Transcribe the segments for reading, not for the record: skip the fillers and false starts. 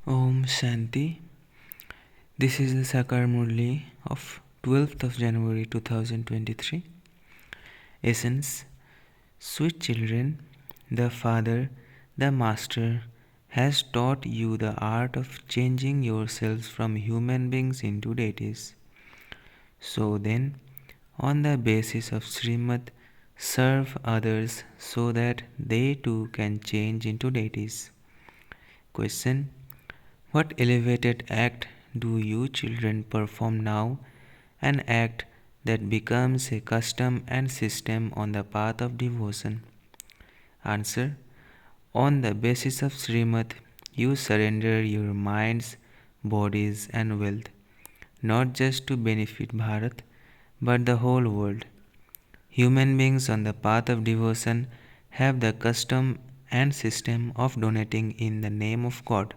Om Shanti. This is the Sakar Murli of 12th of January 2023. Essence. Sweet children, the Father, the Master, has taught you the art of changing yourselves from human beings into deities. So then, on the basis of Srimad, serve others so that they too can change into deities. Question. What elevated act do you children perform now? An act that becomes a custom and system on the path of devotion. Answer. On the basis of Srimad, you surrender your minds, bodies, and wealth, not just to benefit Bharat, but the whole world. Human beings on the path of devotion have the custom and system of donating in the name of God.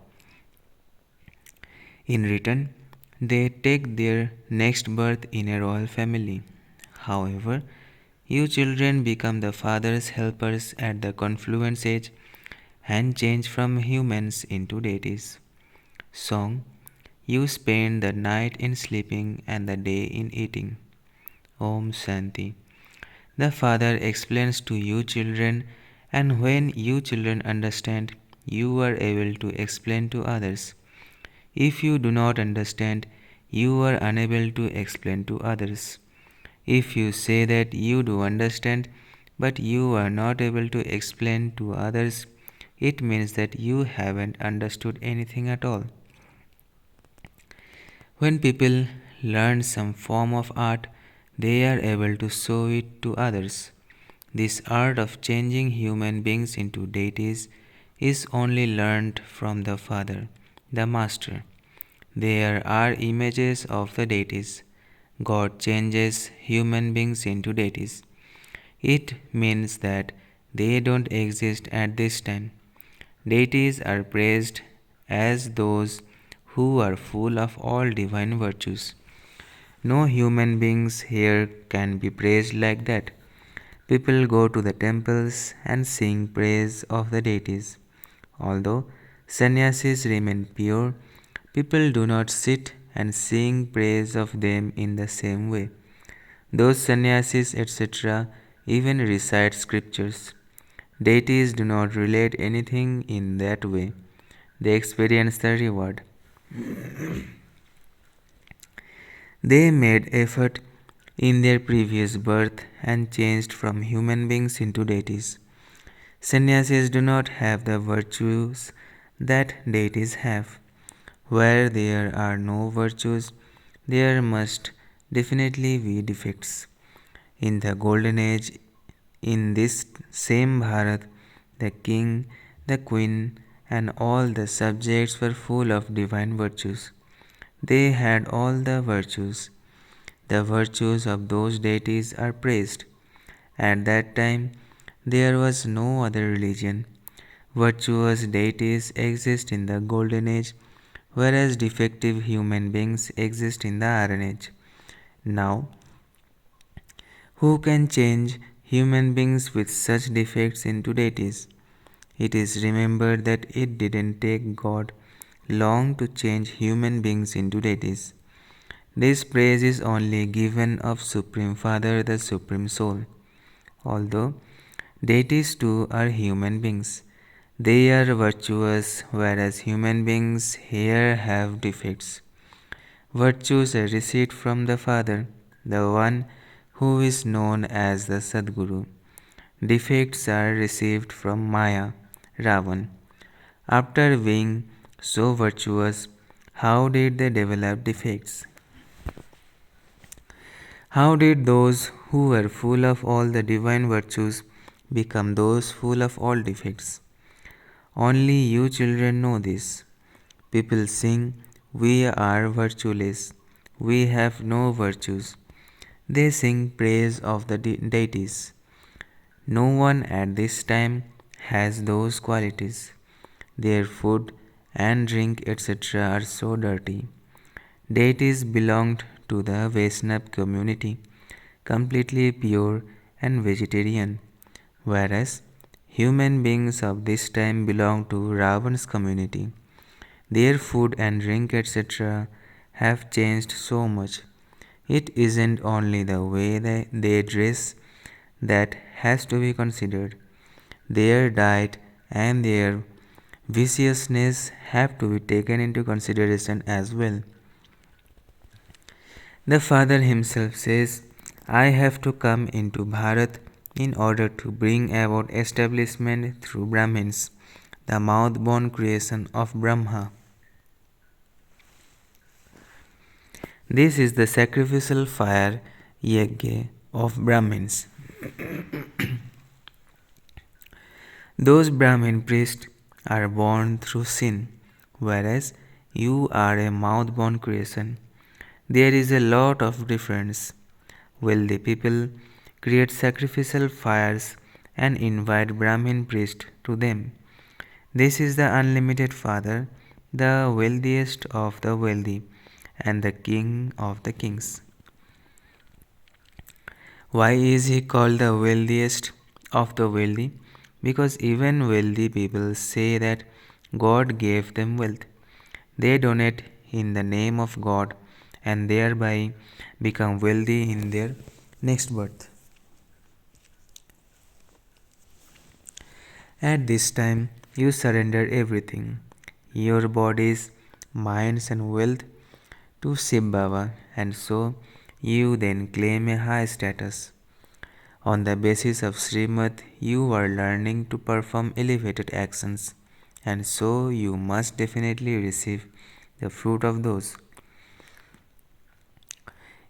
In return, they take their next birth in a royal family. However, you children become the Father's helpers at the confluence age and change from humans into deities. Song. You spend the night in sleeping and the day in eating. Om Shanti. The Father explains to you children, and when you children understand, you are able to explain to others. If you do not understand, you are unable to explain to others. If you say that you do understand, but you are not able to explain to others, it means that you haven't understood anything at all. When people learn some form of art, they are able to show it to others. This art of changing human beings into deities is only learned from the Father, the Master. There are images of the deities. God changes human beings into deities. It means that they don't exist at this time. Deities are praised as those who are full of all divine virtues. No human beings here can be praised like that. People go to the temples and sing praise of the deities. Although sannyasis remain pure, people do not sit and sing praise of them in the same way. Those sannyasis, etc., even recite scriptures. Deities do not relate anything in that way. They experience the reward. They made effort in their previous birth and changed from human beings into deities. Sannyasis do not have the virtues that deities have. Where there are no virtues, there must definitely be defects. In the golden age, in this same Bharat, the king, the queen, and all the subjects were full of divine virtues. They had all the virtues. The virtues of those deities are praised. At that time, there was no other religion. Virtuous deities exist in the golden age, whereas defective human beings exist in the iron age. Now, who can change human beings with such defects into deities? It is remembered that it didn't take God long to change human beings into deities. This praise is only given of Supreme Father, the Supreme Soul. Although deities too are human beings, they are virtuous, whereas human beings here have defects. Virtues are received from the Father, the one who is known as the Sadguru. Defects are received from Maya, Ravan. After being so virtuous, how did they develop defects? How did those who were full of all the divine virtues become those full of all defects? Only you children know this. People sing, "We are virtueless, we have no virtues." They sing praise of the deities. No one at this time has those qualities. Their food and drink, etc., are so dirty. Deities belonged to the Vaishnava community, completely pure and vegetarian, whereas human beings of this time belong to Ravan's community. Their food and drink, etc., have changed so much. It isn't only the way they dress that has to be considered. Their diet and their viciousness have to be taken into consideration as well. The Father himself says, I have to come into Bharat in order to bring about establishment through Brahmins, the mouth-born creation of Brahma. This is the sacrificial fire yajna of Brahmins. Those Brahmin priests are born through sin, whereas you are a mouth-born creation. There is a lot of difference. Wealthy people create sacrificial fires and invite Brahmin priests to them. This is the unlimited Father, the wealthiest of the wealthy, and the King of the kings. Why is he called the wealthiest of the wealthy? Because even wealthy people say that God gave them wealth. They donate in the name of God and thereby become wealthy in their next birth. At this time, you surrender everything, your bodies, minds, and wealth to Shiv Baba, and so you then claim a high status. On the basis of Srimad, you are learning to perform elevated actions, and so you must definitely receive the fruit of those.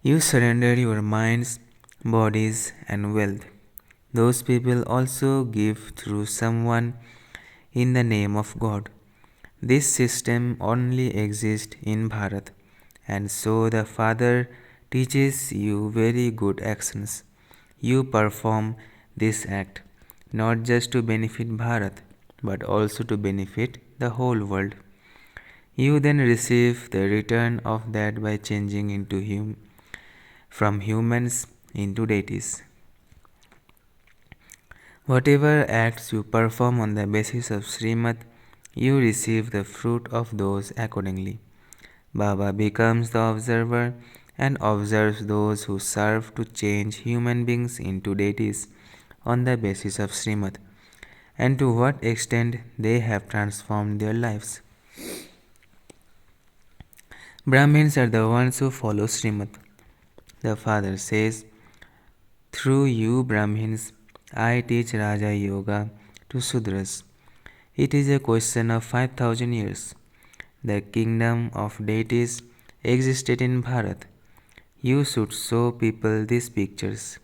You surrender your minds, bodies, and wealth. Those people also give through someone in the name of God. This system only exists in Bharat, and so the Father teaches you very good actions. You perform this act not just to benefit Bharat, but also to benefit the whole world. You then receive the return of that by changing from humans into deities. Whatever acts you perform on the basis of Srimad, you receive the fruit of those accordingly. Baba becomes the observer and observes those who serve to change human beings into deities on the basis of Srimad, and to what extent they have transformed their lives. Brahmins are the ones who follow Srimad. The Father says, through you Brahmins, I teach Raja Yoga to Sudras. It is a question of 5000 years. The kingdom of deities existed in Bharat. You should show people these pictures.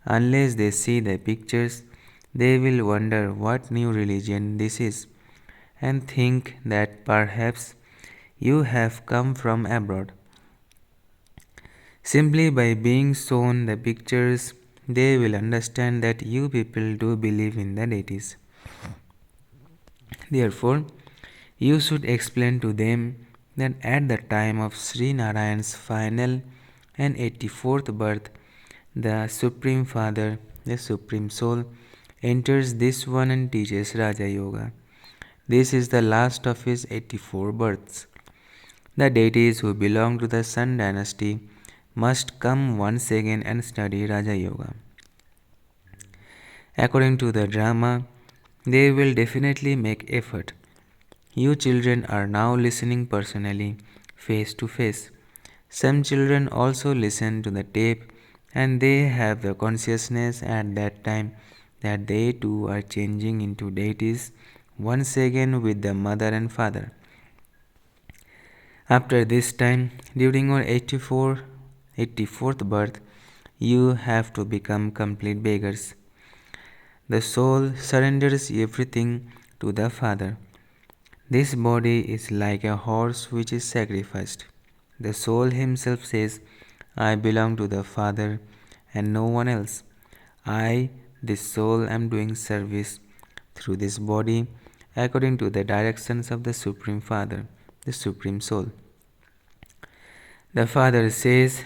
Unless they see the pictures, they will wonder what new religion this is and think that perhaps you have come from abroad. Simply by being shown the pictures, they will understand that you people do believe in the deities. Therefore, you should explain to them that at the time of Sri Narayan's final and 84th birth, the Supreme Father, the Supreme Soul, enters this one and teaches Raja Yoga. This is the last of his 84 births. The deities who belong to the Sun dynasty must come once again and study Raja Yoga. According to the drama, they will definitely make effort. You children are now listening personally, face to face. Some children also listen to the tape and they have the consciousness at that time that they too are changing into deities once again with the mother and father. After this time, during your 84th birth, you have to become complete beggars. The soul surrenders everything to the Father. This body is like a horse which is sacrificed. The soul himself says, I belong to the Father and no one else. I, this soul, am doing service through this body according to the directions of the Supreme Father, the Supreme Soul. The Father says,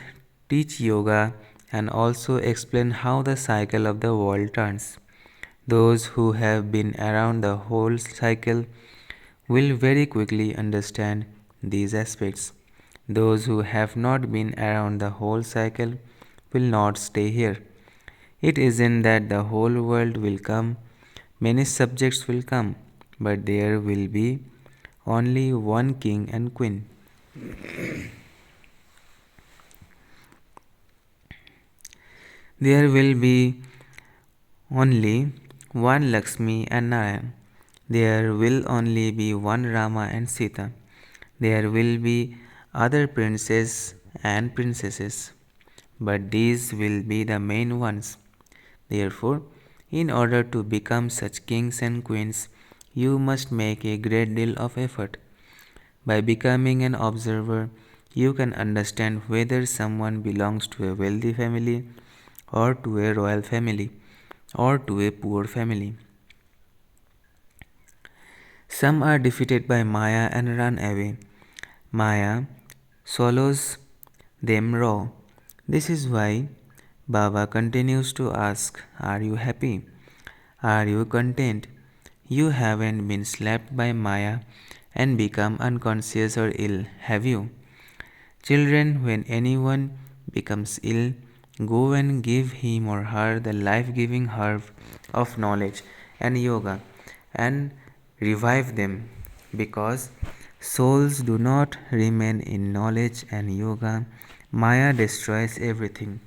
teach yoga and also explain how the cycle of the world turns. Those who have been around the whole cycle will very quickly understand these aspects. Those who have not been around the whole cycle will not stay here. It isn't that the whole world will come, many subjects will come, but there will be only one king and queen. There will be only one Lakshmi and Narayan. There will only be one Rama and Sita. There will be other princes and princesses, but these will be the main ones. Therefore, in order to become such kings and queens, you must make a great deal of effort. By becoming an observer, you can understand whether someone belongs to a wealthy family or to a royal family or to a poor family. Some are defeated by Maya and run away. Maya swallows them raw. This is why Baba continues to ask, are you happy? Are you content? You haven't been slapped by Maya and become unconscious or ill, have you? Children, when anyone becomes ill, go and give him or her the life giving herb of knowledge and yoga and revive them, because souls do not remain in knowledge and yoga. Maya destroys everything.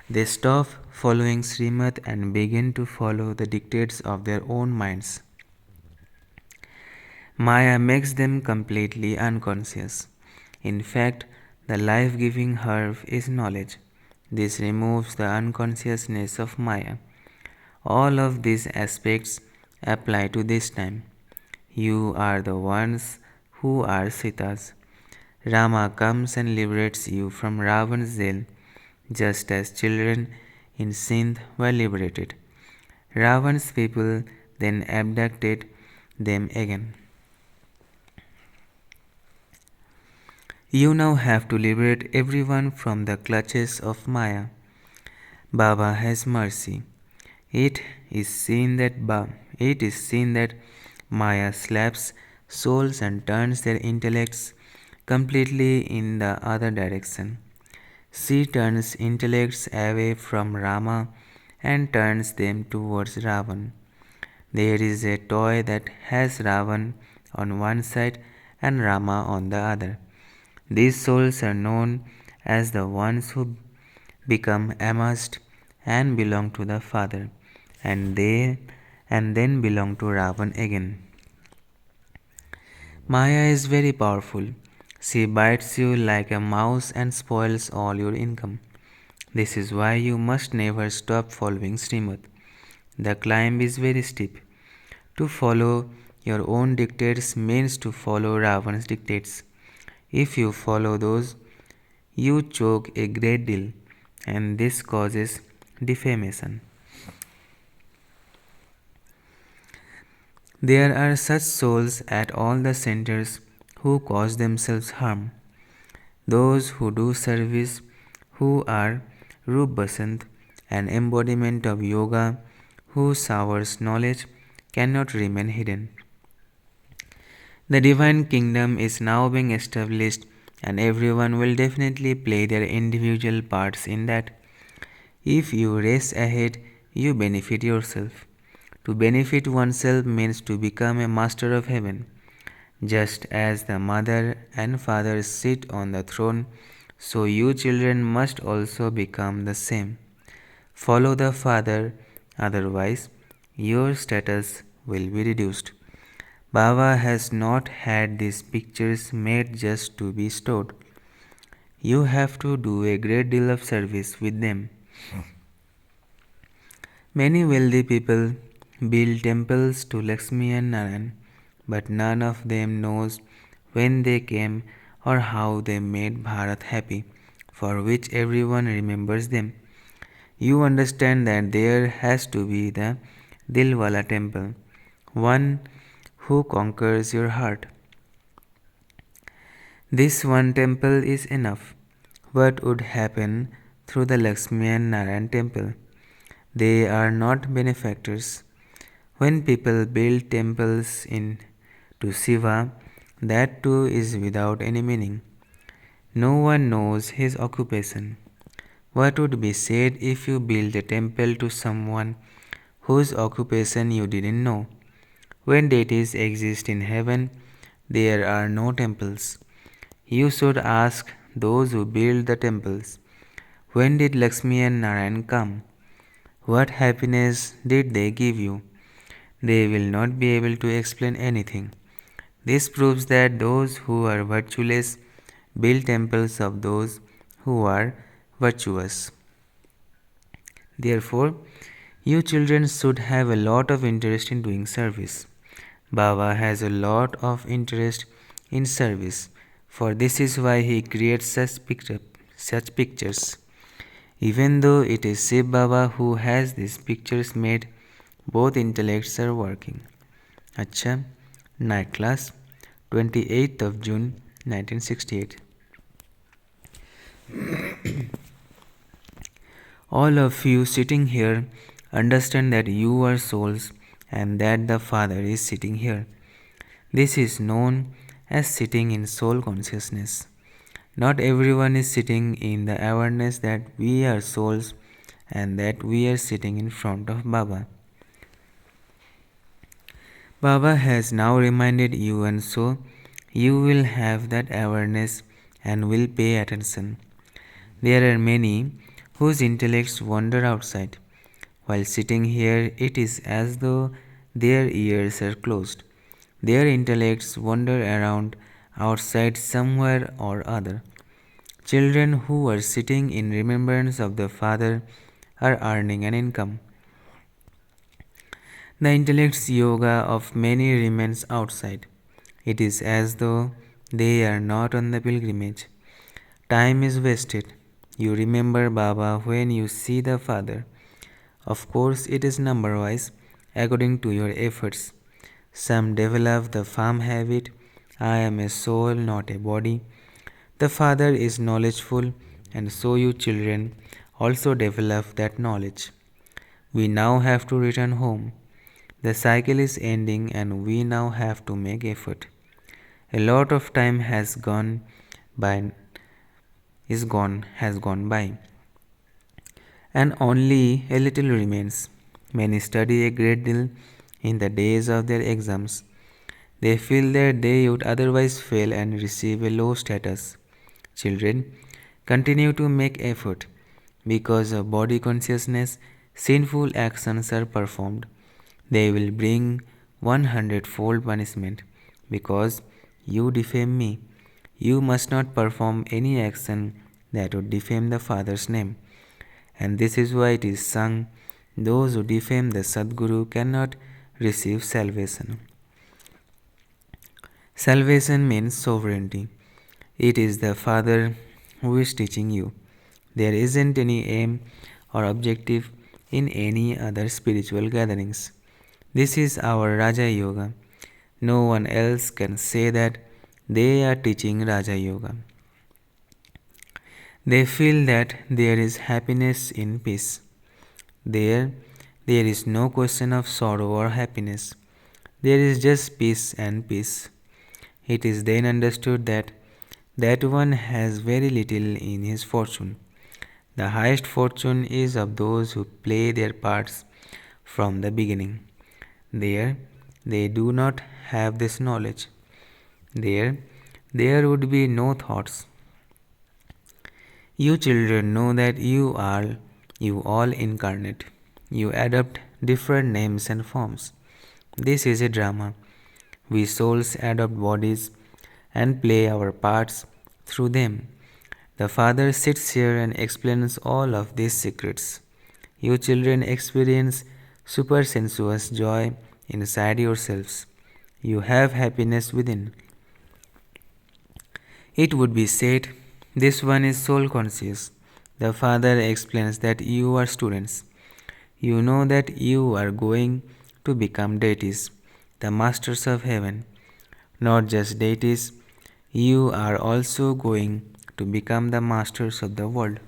They stop following Srimad and begin to follow the dictates of their own minds. Maya makes them completely unconscious. In fact, the life giving herb is knowledge. This removes the unconsciousness of Maya. All of these aspects apply to this time. You are the ones who are Sitas. Rama comes and liberates you from Ravan's jail, just as children in Sindh were liberated. Ravan's people then abducted them again. You now have to liberate everyone from the clutches of Maya. Baba has mercy. It is seen that Maya slaps souls and turns their intellects completely in the other direction. She turns intellects away from Rama and turns them towards Ravan. There is a toy that has Ravan on one side and Rama on the other. These souls are known as the ones who become amazed and belong to the Father, and then belong to Ravan again. Maya is very powerful. She bites you like a mouse and spoils all your income. This is why you must never stop following Srimad. The climb is very steep. To follow your own dictates means to follow Ravan's dictates. If you follow those, you choke a great deal, and this causes defamation. There are such souls at all the centers who cause themselves harm. Those who do service, who are Rup Basant, an embodiment of yoga, who showers knowledge, cannot remain hidden. The divine kingdom is now being established, and everyone will definitely play their individual parts in that. If you race ahead, you benefit yourself. To benefit oneself means to become a master of heaven. Just as the mother and father sit on the throne, so you children must also become the same. Follow the Father, otherwise, your status will be reduced. Baba has not had these pictures made just to be stored. You have to do a great deal of service with them. Many wealthy people build temples to Lakshmi and Narayan, but none of them knows when they came or how they made Bharat happy, for which everyone remembers them. You understand that there has to be the Dilwala temple, one who conquers your heart. This one temple is enough. What would happen through the Lakshmi and Narayan temple? They are not benefactors. When people build temples in To Shiva, that too is without any meaning. No one knows his occupation. What would be said if you built a temple to someone whose occupation you didn't know? When deities exist in heaven, there are no temples. You should ask those who build the temples, when did Lakshmi and Narayan come? What happiness did they give you? They will not be able to explain anything. This proves that those who are virtueless build temples of those who are virtuous. Therefore, you children should have a lot of interest in doing service. Baba has a lot of interest in service, for this is why he creates such pictures. Even though it is Shiv Baba who has these pictures made, both intellects are working. Acha, night class, 28th of June 1968. All of you sitting here understand that you are souls and that the Father is sitting here. This is known as sitting in soul consciousness. Not everyone is sitting in the awareness that we are souls and that we are sitting in front of Baba. Baba has now reminded you, and so you will have that awareness and will pay attention. There are many whose intellects wander outside. While sitting here, it is as though their ears are closed. Their intellects wander around outside somewhere or other. Children who are sitting in remembrance of the Father are earning an income. The intellect's yoga of many remains outside. It is as though they are not on the pilgrimage. Time is wasted. You remember Baba when you see the Father. Of course, it is number wise, according to your efforts. Some develop the firm habit, I am a soul, not a body. The Father is knowledgeful, and so you children also develop that knowledge. We now have to return home. The cycle is ending, and we now have to make effort. A lot of time has gone by, has gone by, and only a little remains. Many study a great deal in the days of their exams. They feel that they would otherwise fail and receive a low status. Children, continue to make effort. Because of body consciousness, sinful actions are performed. They will bring 100-fold punishment. Because you defame me, you must not perform any action that would defame the Father's name. And this is why it is sung, those who defame the Sadguru cannot receive salvation. Salvation means sovereignty. It is the Father who is teaching you. There isn't any aim or objective in any other spiritual gatherings. This is our Raja Yoga. No one else can say that they are teaching Raja Yoga. They feel that there is happiness in peace. There is no question of sorrow or happiness. There is just peace and peace. It is then understood that one has very little in his fortune. The highest fortune is of those who play their parts from the beginning. There, they do not have this knowledge. There would be no thoughts. You children know that you all incarnate. You adopt different names and forms. This is a drama. We souls adopt bodies and play our parts through them. The Father sits here and explains all of these secrets. You children experience supersensuous joy inside yourselves. You have happiness within. It would be said, this one is soul conscious. The Father explains that you are students. You know that you are going to become deities, the masters of heaven. Not just deities, you are also going to become the masters of the world.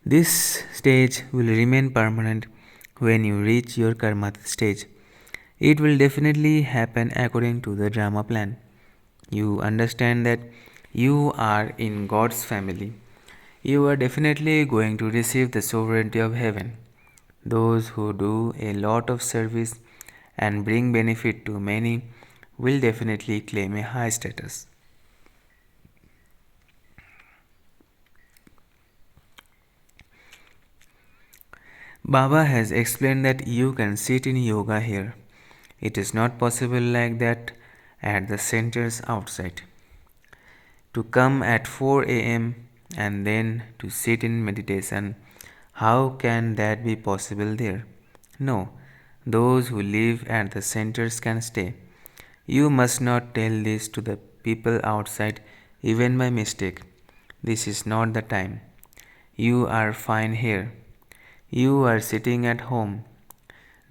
This stage will remain permanent when you reach your karma stage. It will definitely happen according to the drama plan. You understand that you are in God's family. You are definitely going to receive the sovereignty of heaven. Those who do a lot of service and bring benefit to many will definitely claim a high status. Baba has explained that you can sit in yoga here. It is not possible like that at the centers outside. To come at 4 am and then to sit in meditation, how can that be possible there? No, those who live at the centers can stay. You must not tell this to the people outside, even by mistake. This is not the time. You are fine here. You are sitting at home.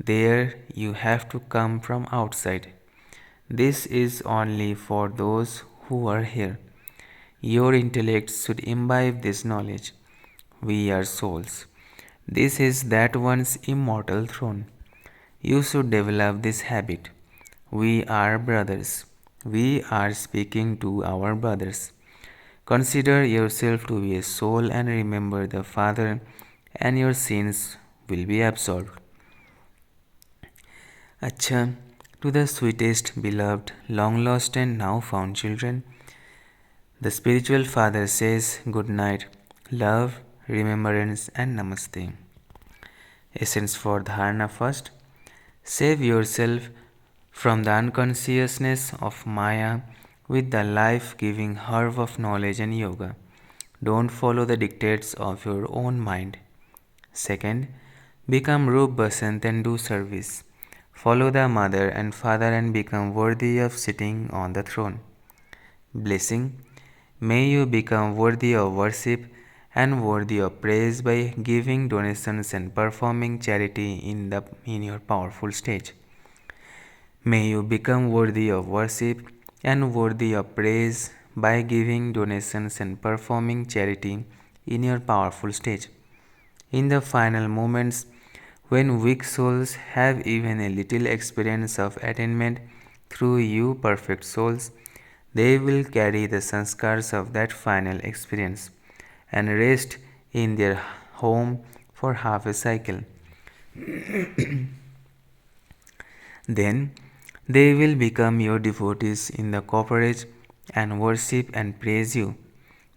There you have to come from outside. This is only for those who are here. Your intellect should imbibe this knowledge. We are souls. This is that one's immortal throne. You should develop this habit. We are brothers. We are speaking to our brothers. Consider yourself to be a soul and remember the Father, and your sins will be absolved. Acha, to the sweetest, beloved, long lost, and now found children, the spiritual father says good night, love, remembrance, and namaste. Essence for dharana first. Save yourself from the unconsciousness of Maya with the life giving herb of knowledge and yoga. Don't follow the dictates of your own mind. Second, become Rup Basant and do service. Follow the mother and father and become worthy of sitting on the throne. Blessing. May you become worthy of worship and worthy of praise by giving donations and performing charity in your powerful stage. May you become worthy of worship and worthy of praise by giving donations and performing charity in your powerful stage. In the final moments, when weak souls have even a little experience of attainment through you, perfect souls, they will carry the sanskars of that final experience and rest in their home for half a cycle. Then they will become your devotees in the corporate and worship and praise you.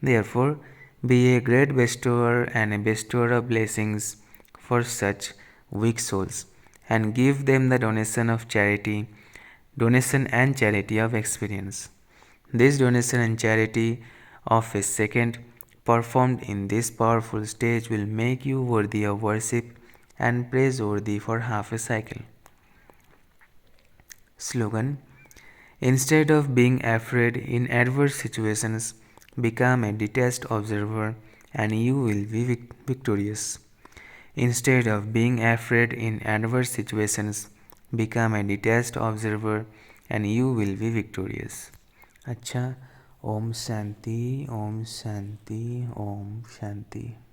Therefore, be a great bestower and a bestower of blessings for such weak souls, and give them the donation and charity of experience. This donation and charity of a second performed in this powerful stage will make you worthy of worship and praiseworthy for half a cycle. Slogan. Instead of being afraid in adverse situations, become a detached observer and you will be victorious. Instead of being afraid in adverse situations, become a detached observer and you will be victorious. अच्छा, Om Shanti, Om Shanti, Om Shanti.